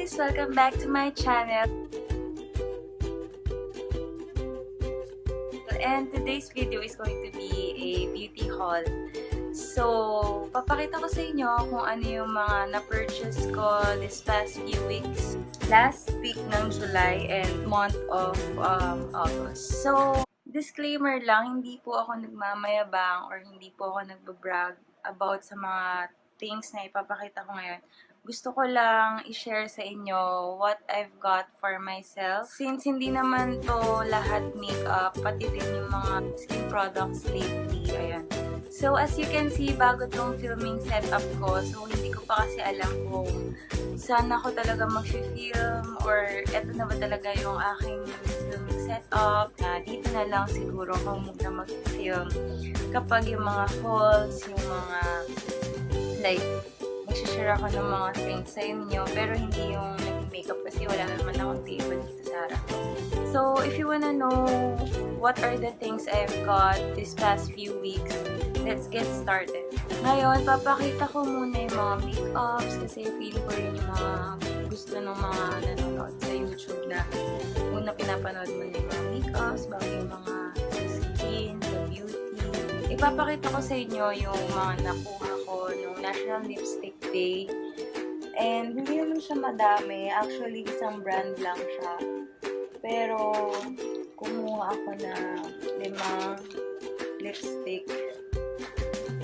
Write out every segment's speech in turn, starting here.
guys! Welcome back to my channel. And today's video is going to be a beauty haul. So, papakita ko sa inyo kung ano yung mga na-purchase ko this past few weeks. Last week ng July and month of August. So, disclaimer lang, hindi po ako nagmamayabang or hindi po ako nagbabrag about sa mga things na ipapakita ko ngayon. Gusto ko lang i-share sa inyo what I've got for myself. Since hindi naman to lahat makeup, pati din yung mga skin products lately. Ayan. So, as you can see, bago tong filming setup ko, so hindi ko pa kasi alam kung saan ako talaga mag-film or eto na ba talaga yung aking filming setup. Dito na lang siguro ako muna mag-film kapag yung mga hauls, yung mga like share ako ng mga things sa inyo, pero hindi yung nag-makeup kasi wala naman akong table dito sa harap. So, if you wanna know what are the things I've got this past few weeks, let's get started. Ngayon, papakita ko muna yung mga makeups kasi feel ko rin yung mga gusto ng mga nanonood sa YouTube na una pinapanood mo na yung mga makeups, bago yung mga skin, the beauty. Ipapakita ko sa inyo yung mga nakuha ko nung National Lipstick Day. And hindi naman siya madami. Actually, isang brand lang siya. Pero, kumuha ako na 5 lipstick.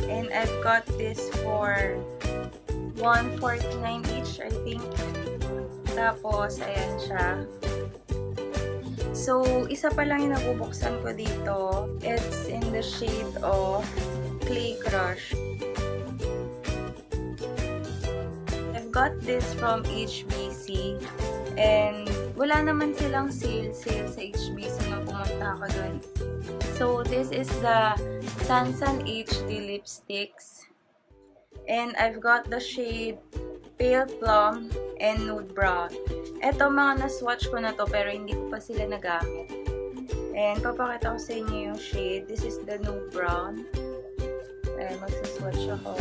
And I've got this for $149 each, I think. Tapos, ayan siya. So, isa pa lang yung nabubuksan ko dito. It's in the shade of Clay Crush. I've got this from HBC. And wala naman silang sale sa HBC nung pumunta ako dun. So, this is the Sansan HD lipsticks. And I've got the shade Pale Plum and Nude Brown. Eto, mga na-swatch ko na to pero hindi ko pa sila nagamit. And papakita ko sa inyo yung shade. This is the Nude Brown. Ayan, magsaswatch ako.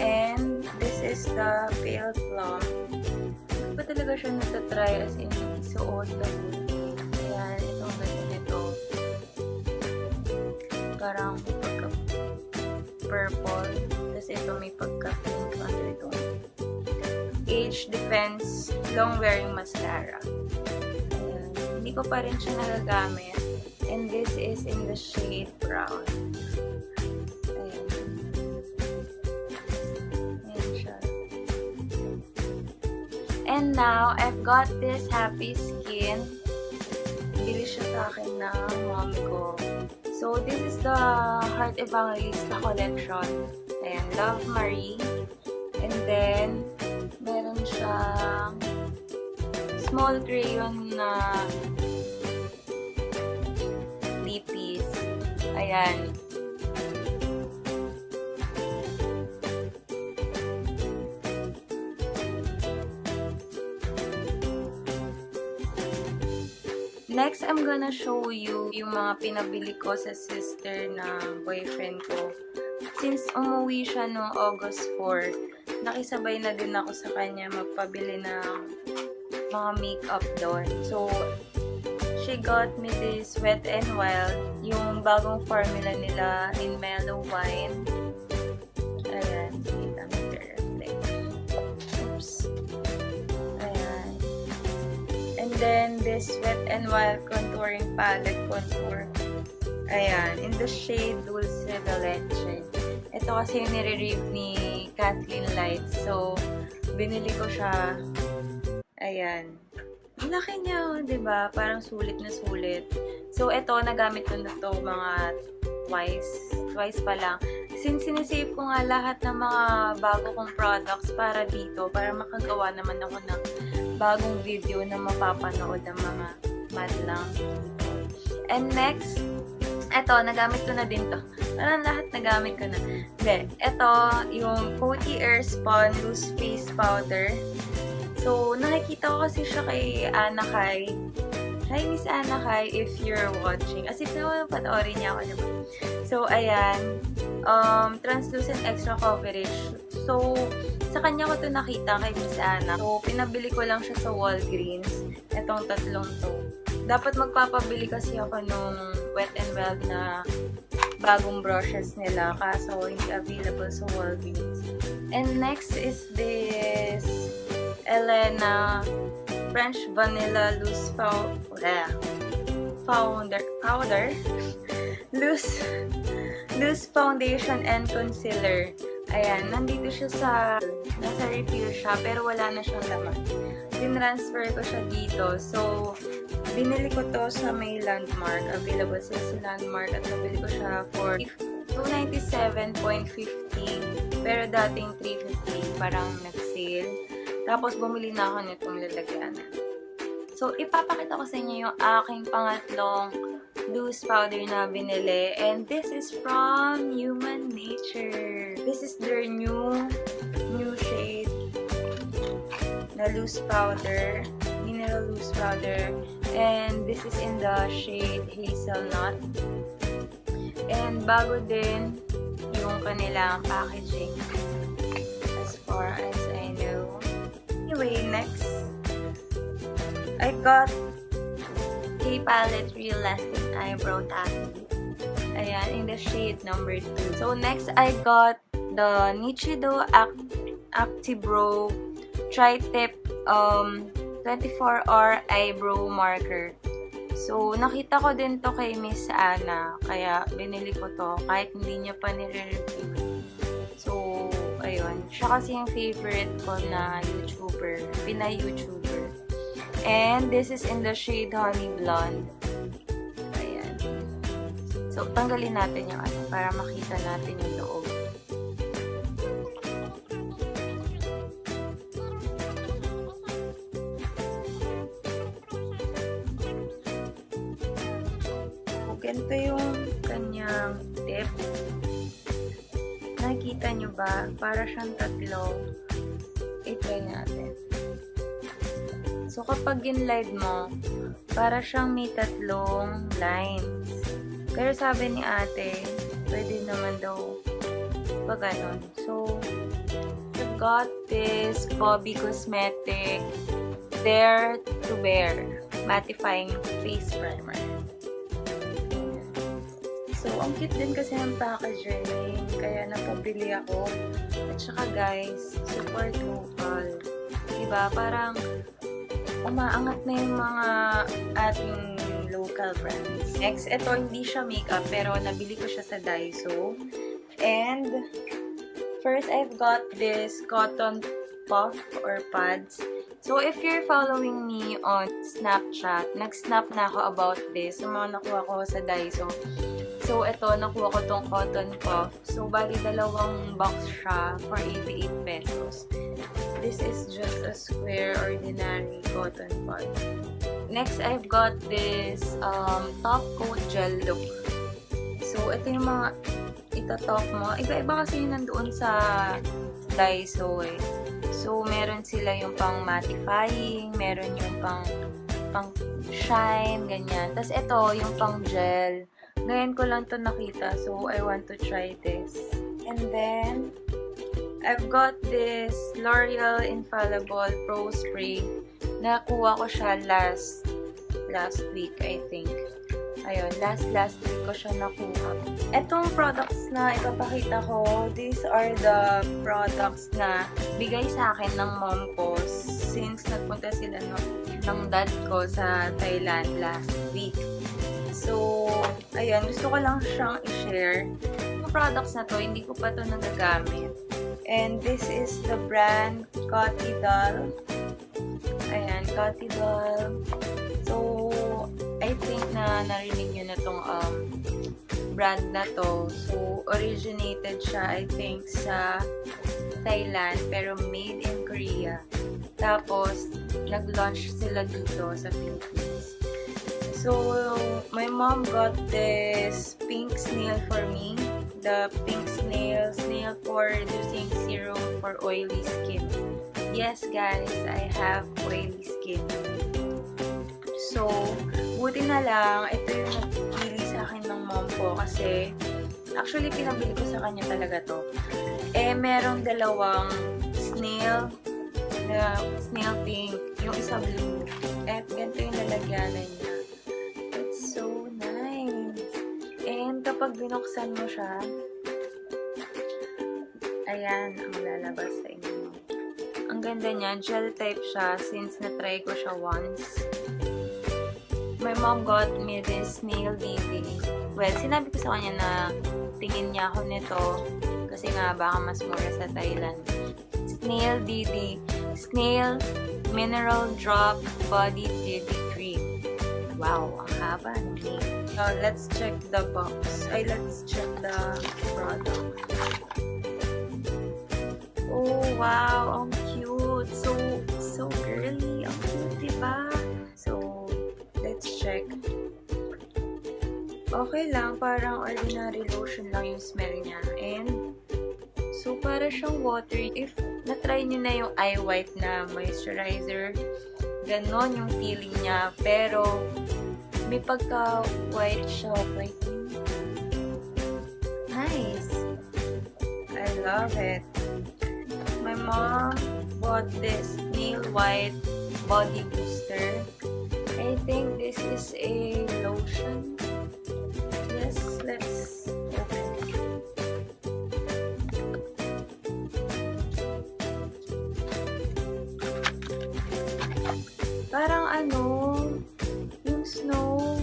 And this is the Pale Plum. Hindi pa talaga siya natatry as in suot. Ayan, itong ganito nito. Parang purple. Tapos ito may pagka-pink under ito. Age Defense Long Wearing Mascara. Ayan. Hindi ko pa rin siya nagagamit. And this is in the shade brown. And now, I've got this Happy Skin. Bili siya sa akin ng mommy ko. So, this is the Heart Evangelista collection. Ayan, Love Marie. And then, meron siyang small crayon na lippies. Ayan. Next, I'm gonna show you yung mga pinabili ko sa sister ng boyfriend ko. Since umuwi siya noong August 4, nakisabay na din ako sa kanya magpabili ng mga makeup doon. So, she got me this Wet n Wild, yung bagong formula nila in Mellow Wine. Ayan, kita mo reflect. Oops. Ayan. And then, this Wet n Wild Contouring Palette Contour. Ayan, in the shade Dulce de Leche. Ito kasi yung nire-rave ni Kathleen Lights. So, binili ko siya. Ayan. Ang laki niya, oh, diba? Parang sulit na sulit. So, ito, nagamit ko na to mga twice pa lang. Since sinisave ko nga lahat ng mga bago kong products para dito, para makagawa naman ako ng bagong video na mapapanood ng mga madlang. And next, eto, nagamit ko na din to. Parang lahat nagamit ko na. Hindi, eto, yung Coty Airspun Loose Face Powder. So, nakikita ko kasi siya kay Anna Kai. Hi, Miss Anna Kai, if you're watching. As if naman panoorin niya ako, diba? So, ayan. Translucent extra coverage. So, sa kanya ko to nakita kay Miss Anna. So, pinabili ko lang siya sa Walgreens. Itong tatlong to. Dapat magpapabili kasi ako nung Wet n Wild na bagong brushes nila. Kaso, hindi available sa Walgreens. And next is this Elena French Vanilla Loose Powder Loose Foundation and Concealer. Ayan, nandito siya nasa refill siya, pero wala na siyang laman. Tinransfer ko siya dito. So, binili ko to sa may Landmark. Available sila sa Landmark at nabili ko siya for 297.50. Pero dating 350, parang nag-sale. Tapos, bumili na ako nitong lalagyan. So, ipapakita ko sa inyo yung aking pangatlong loose powder na binili. And this is from Human Nature. This is their new shade na loose powder. Mineral loose powder. And this is in the shade Hazelnut. And bago din yung kanilang packaging. As far as I know. Anyway, next, I got K-Palette Real Lasting Eyebrow Tattoo. Ayan, in the shade number 2. So, next, I got the Nichido Actibrow Tri-Tip 24-hour Eyebrow Marker. So, nakita ko din to kay Miss Anna. Kaya, binili ko to kahit hindi niya pa nire-review. So, ayun. Siya kasi yung favorite ko na YouTuber. Pinay-YouTuber. And this is in the shade Honey Blonde. Ayan. So, tanggalin natin yung para makita natin yung loob. So, ganito yung kanyang tip. Nakikita nyo ba? Para siyang tatlo. I-try natin. So, kapag in-light mo, para siyang may tatlong lines. Pero sabi ni ate, pwede naman daw pag ganon. So, I've got this Bobby Cosmetic Dare to Bear Mattifying Face Primer. So, ang cute din kasi ng packaging. Kaya napabili ako. At saka guys, support local. Diba? Parang umaangat na yung mga ating local brands. Next, ito hindi siya makeup pero nabili ko siya sa Daiso. And first, I've got this cotton puff or pads. So, if you're following me on Snapchat, nag-snap na ako about this. Yung mga nakuha ko sa Daiso. So, ito, nakuha ko tong cotton puff. So, bali dalawang box siya for 88 pesos. This is just a square, ordinary cotton puff. Next, I've got this top coat gel look. So, ito yung mga ito-top mo. Iba-iba kasi yung nandoon sa Daiso eh. So, meron sila yung pang mattifying, meron yung pang shine, ganyan. Tapos, ito, yung pang gel. Ngayon ko lang to nakita, so I want to try this. And then, I've got this L'Oreal Infallible Pro Spray. Nakuha ko siya last week, I think. Ayun, last week ko siya nakuha. Etong products na ipapakita ko, these are the products na bigay sa akin ng mom ko since nagpunta sila ng dad ko sa Thailand last week. So, ayan, gusto ko lang siyang i-share. Yung products na to, hindi ko pa to nagagamit. And this is the brand Cotidal. Ayan, Cotidal. So, I think na narinig nyo na tong brand na to. So, originated siya, I think, sa Thailand, pero made in Korea. Tapos, nag-launch sila dito sa Philippines. So, my mom got this pink snail for me. The pink snail for reducing serum for oily skin. Yes, guys, I have oily skin. So, buti na lang, ito yung nagpili sa akin ng mom ko kasi actually, pinabili ko sa kanya talaga to. Merong dalawang snail pink, yung isa blue. Ganito yung lalagyanan niya. It's so nice. And kapag binuksan mo siya, ayan ang lalabas sa inyo. Ang ganda niya, gel type siya since na-try ko siya once. My mom got me this snail DD. Well, sinabi ko sa kanya na tingin niya ako nito kasi nga baka mas mura sa Thailand. Snail DD. Snail Mineral Drop Body DD Cream. Wow, ang haba ng name. Now, let's check the box. Let's check the product. Oh, wow, ang cute. So girly. Ang cute, diba? So, let's check. Okay lang, parang ordinary lotion lang yung smell niya. And, so para siyang watery. If na-try niyo na yung eye wipe na moisturizer, ganon yung feeling niya. Pero, may pagka-white siya. Whitening. Nice. I love it. My mom bought this nail white body booster. I think this is a lotion. Yes, let's open it. Parang yung snow.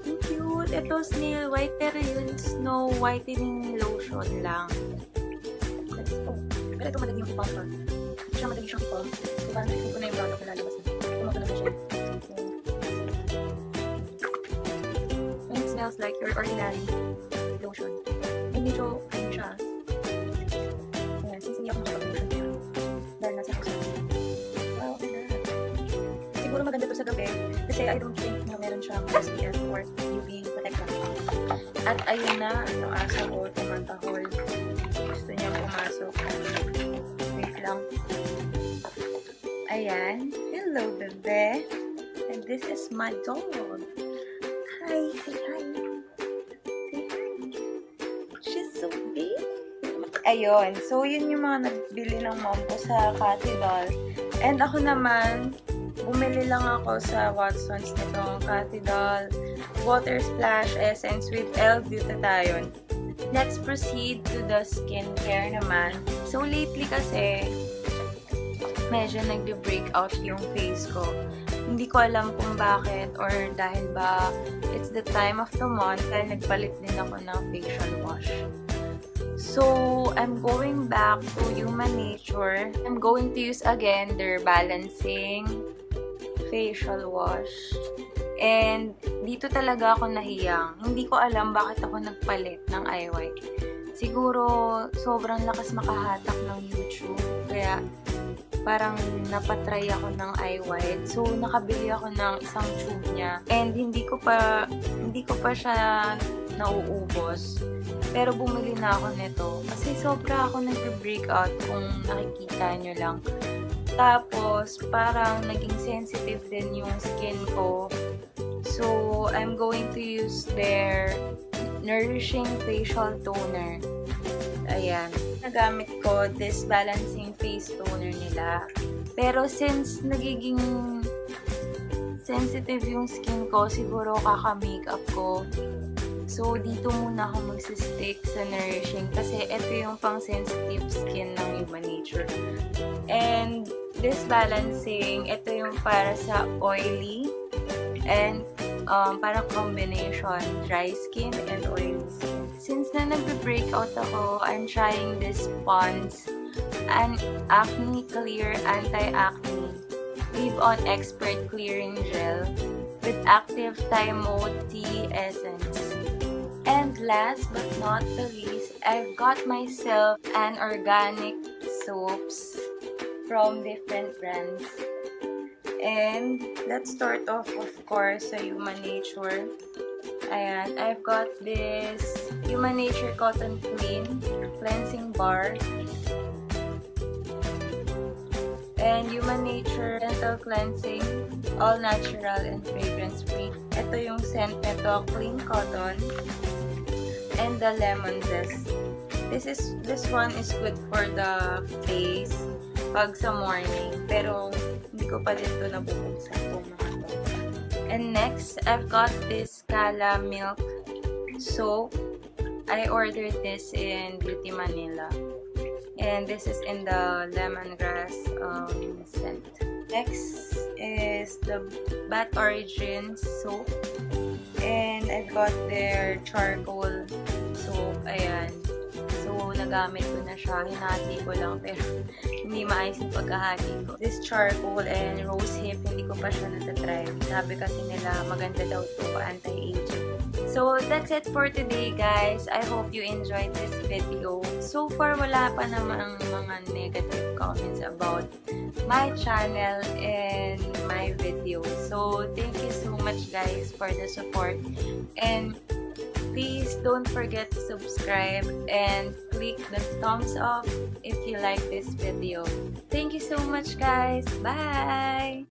Ang cute. Ito snail white, pero yung snow whitening lotion lang. Let's go. Pero ito madali yung ipump. Hindi siya madali siyang ipump. So parang nakikita ko na yung product na lalabas na. Pumunta na siya. Smells like your ordinary lotion. And medyo, siya. Ayan, since hindi ako makapag-lotion siya. Dahil nasa puso. Wow, ganda. Siguro maganda to sa gabi. Kasi I don't think na meron siyang SPF or UV protection. At ayun na, yung aso ko, tumatahol. Gusto niya pumasok. Wait lang. Ayan. Hello, bebe. And this is my dog. Hi, say hi. Say hi. She's so big. Ayun. So, yun yung mga nagbili ng mom ko sa Cathy Doll. And ako naman, bumili lang ako sa Watsons nitong Cathy Doll Water Splash Essence with L-Glutathione. Let's proceed to the skincare naman. So, lately kasi, medyo nagde-breakout yung face ko. Hindi ko alam kung bakit or dahil ba it's the time of the month dahil nagpalit din ako ng facial wash. So, I'm going back to Human Nature. I'm going to use again their balancing facial wash. And dito talaga ako nahiyang. Hindi ko alam bakit ako nagpalit ng eye wipe. Siguro sobrang lakas makahatak ng YouTube. Kaya parang napatry ako ng eye white. So, nakabili ako ng isang tube niya. And hindi ko pa siya nauubos. Pero bumili na ako nito. Kasi sobra ako nag-breakout kung nakikita nyo lang. Tapos, parang naging sensitive din yung skin ko. So, I'm going to use their Nourishing Facial Toner. Ayan. Nagamit ko this balancing face toner nila. Pero since nagiging sensitive yung skin ko, siguro kaka-makeup ko. So, dito muna ako magsistick sa Nourishing kasi ito yung pang sensitive skin ng Human Nature. And this balancing, ito yung para sa oily and para combination dry skin and oily skin. Since na nag-breakout ako, I'm trying this Pond's Acne Clear Anti-Acne Leave-On Expert Clearing Gel with Active Thymol Tea Essence. And last but not the least, I've got myself an organic soaps from different brands. And let's start off, of course, sa Human Nature. Ayan, I've got this Human Nature Cotton Clean Cleansing Bar. And Human Nature gentle cleansing, all natural and fragrance free. Ito yung scent nito, clean cotton, and the lemon zest. This one is good for the face pag sa morning, pero hindi ko pa din ito nabubuksan itong mga to. And next, I've got this Kala milk soap. I ordered this in Beauty Manila. And this is in the lemongrass scent. Next is the Bat Origins soap. And I've got their charcoal soap. Ayan. So, nagamit ko na siya. Hinati ko lang pero hindi maayos yung pagkahati ko. This charcoal and rose hip, hindi ko pa siya natatry. Sabi kasi nila maganda daw to, anti-aging. So, that's it for today, guys. I hope you enjoyed this video. So far, wala pa namang mga negative comments about my channel and my videos. So, thank you so much, guys, for the support. And please don't forget to subscribe and click the thumbs up if you like this video. Thank you so much, guys. Bye!